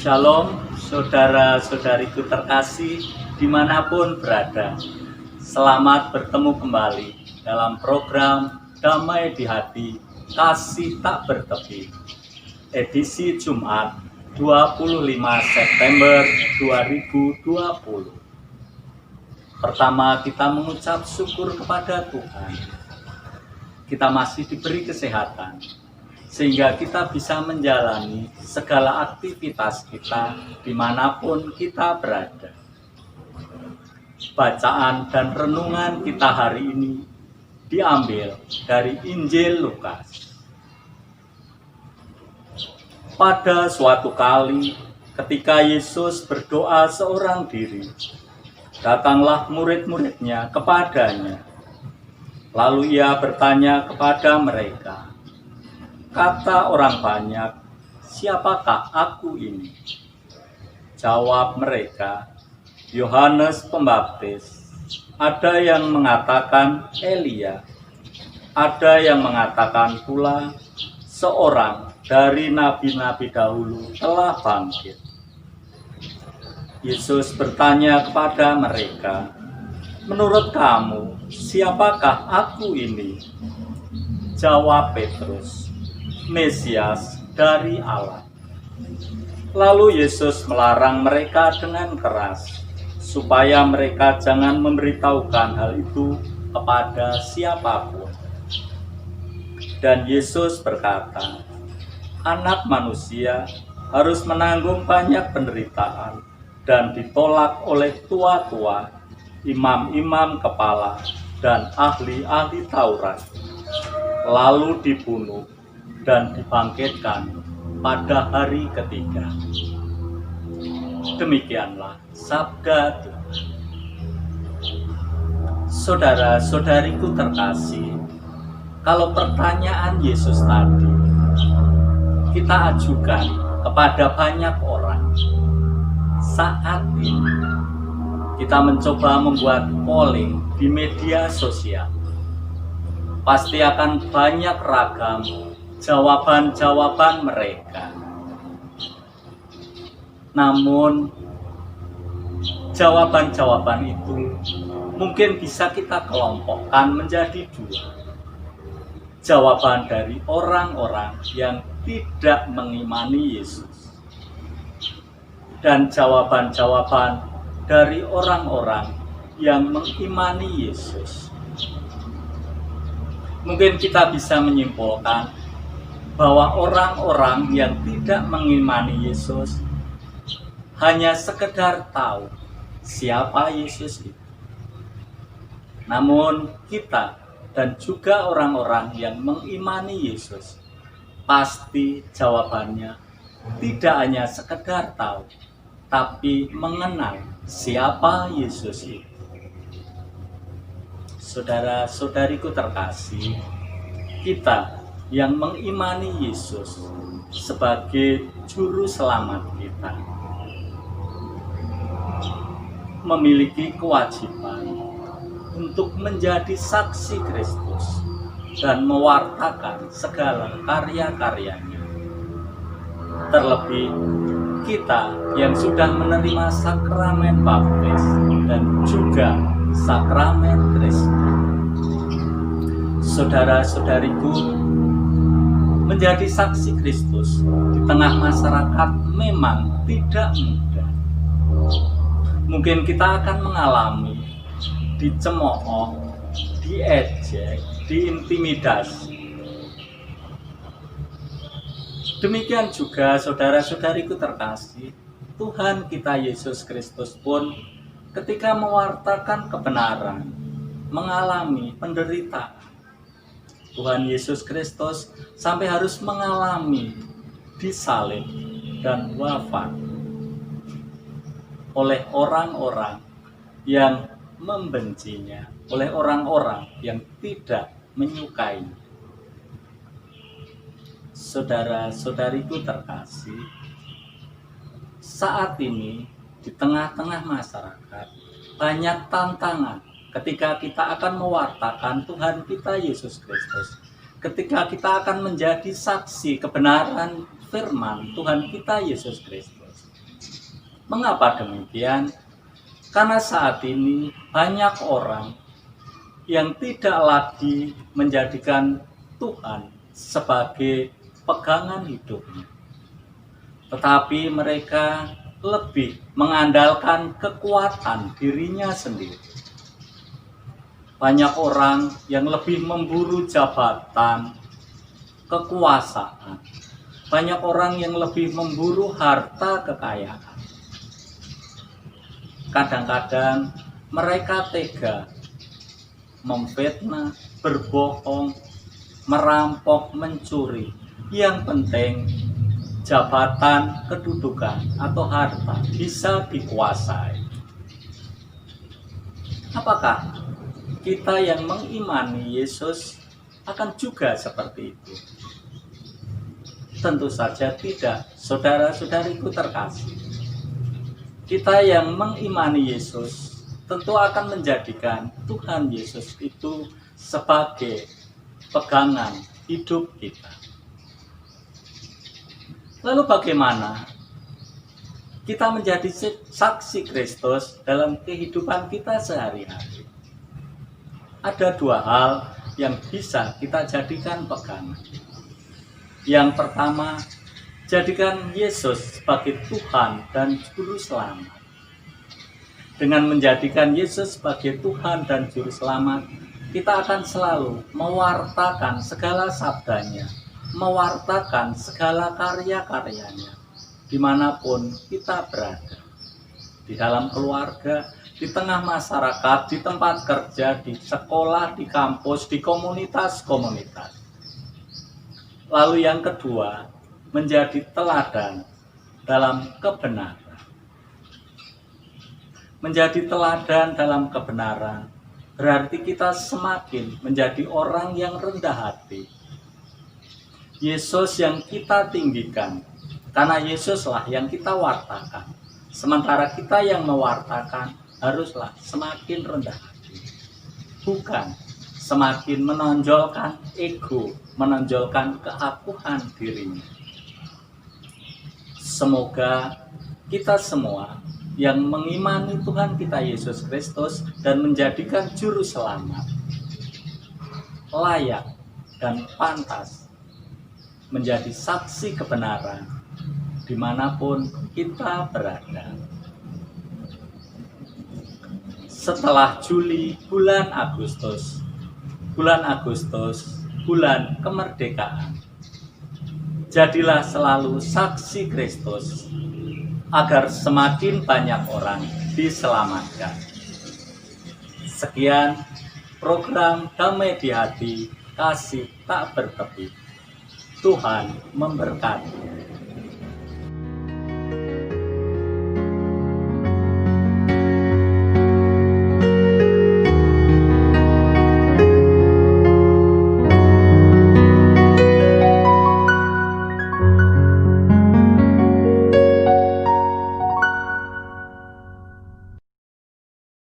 Shalom, saudara-saudariku terkasih dimanapun berada. Selamat bertemu kembali dalam program Damai di Hati, Kasih Tak Bertepi, edisi Jumat 25 September 2020. Pertama, kita mengucap syukur kepada Tuhan. Kita masih diberi kesehatan, sehingga kita bisa menjalani segala aktivitas kita dimanapun kita berada. Bacaan dan renungan kita hari ini diambil dari Injil Lukas. Pada suatu kali, ketika Yesus berdoa seorang diri, datanglah murid-muridnya kepadanya. Lalu ia bertanya kepada mereka, "Kata orang banyak, siapakah aku ini?" Jawab mereka, "Yohanes Pembaptis. Ada yang mengatakan Elia. Ada yang mengatakan pula seorang dari nabi-nabi dahulu telah bangkit." Yesus bertanya kepada mereka, "Menurut kamu, siapakah aku ini?" Jawab Petrus, "Mesias dari Allah." Lalu Yesus melarang mereka dengan keras, supaya mereka jangan memberitahukan hal itu kepada siapapun. Dan Yesus berkata, "Anak manusia harus menanggung banyak penderitaan dan ditolak oleh tua-tua, imam-imam kepala, dan ahli-ahli Taurat, lalu dibunuh dan dibangkitkan pada hari ketiga." Demikianlah sabda Tuhan. Saudara-saudariku terkasih, kalau pertanyaan Yesus tadi kita ajukan kepada banyak orang, saat ini kita mencoba membuat polling di media sosial, pasti akan banyak ragam jawaban-jawaban mereka. Namun jawaban-jawaban itu mungkin bisa kita kelompokkan menjadi dua. Jawaban dari orang-orang yang tidak mengimani Yesus, dan jawaban-jawaban dari orang-orang yang mengimani Yesus. Mungkin kita bisa menyimpulkan bahwa orang-orang yang tidak mengimani Yesus hanya sekedar tahu siapa Yesus itu. Namun kita dan juga orang-orang yang mengimani Yesus, pasti jawabannya tidak hanya sekedar tahu, tapi mengenal siapa Yesus itu. Saudara-saudariku terkasih, kita yang mengimani Yesus sebagai juru selamat kita memiliki kewajiban untuk menjadi saksi Kristus dan mewartakan segala karya-karyanya. Terlebih kita yang sudah menerima sakramen baptis dan juga sakramen Kristus. Saudara-saudariku, menjadi saksi Kristus di tengah masyarakat memang tidak mudah. Mungkin kita akan mengalami dicemooh, diejek, diintimidasi. Demikian juga saudara-saudariku terkasih, Tuhan kita Yesus Kristus pun ketika mewartakan kebenaran mengalami penderitaan. Tuhan Yesus Kristus sampai harus mengalami disalib dan wafat oleh orang-orang yang membencinya, oleh orang-orang yang tidak menyukainya. Saudara-saudariku terkasih, saat ini di tengah-tengah masyarakat banyak tantangan ketika kita akan mewartakan Tuhan kita Yesus Kristus, ketika kita akan menjadi saksi kebenaran firman Tuhan kita Yesus Kristus. Mengapa demikian? Karena saat ini banyak orang yang tidak lagi menjadikan Tuhan sebagai pegangan hidupnya, tetapi mereka lebih mengandalkan kekuatan dirinya sendiri. Banyak orang yang lebih memburu jabatan, kekuasaan. Banyak orang yang lebih memburu harta kekayaan. Kadang-kadang mereka tega memfitnah, berbohong, merampok, mencuri. Yang penting jabatan, kedudukan, atau harta bisa dikuasai. Apakah kita yang mengimani Yesus akan juga seperti itu? Tentu saja tidak, saudara-saudariku terkasih. Kita yang mengimani Yesus tentu akan menjadikan Tuhan Yesus itu sebagai pegangan hidup kita. Lalu bagaimana kita menjadi saksi Kristus dalam kehidupan kita sehari-hari? Ada dua hal yang bisa kita jadikan pegangan. Yang pertama, jadikan Yesus sebagai Tuhan dan Juru Selamat. Dengan menjadikan Yesus sebagai Tuhan dan Juru Selamat, kita akan selalu mewartakan segala sabdanya, mewartakan segala karya-karyanya, dimanapun kita berada. Di dalam keluarga, di tengah masyarakat, di tempat kerja, di sekolah, di kampus, di komunitas-komunitas. Lalu yang kedua, menjadi teladan dalam kebenaran. Menjadi teladan dalam kebenaran berarti kita semakin menjadi orang yang rendah hati. Yesus yang kita tinggikan, karena Yesuslah yang kita wartakan. Sementara kita yang mewartakan haruslah semakin rendah hati, bukan semakin menonjolkan ego, menonjolkan keakuhan dirinya. Semoga kita semua yang mengimani Tuhan kita Yesus Kristus dan menjadikan Juru Selamat layak dan pantas menjadi saksi kebenaran dimanapun kita berada. Setelah Juli, bulan Agustus, bulan kemerdekaan. Jadilah selalu saksi Kristus, agar semakin banyak orang diselamatkan. Sekian program Damai di Hati, kasih tak bertepi. Tuhan memberkati.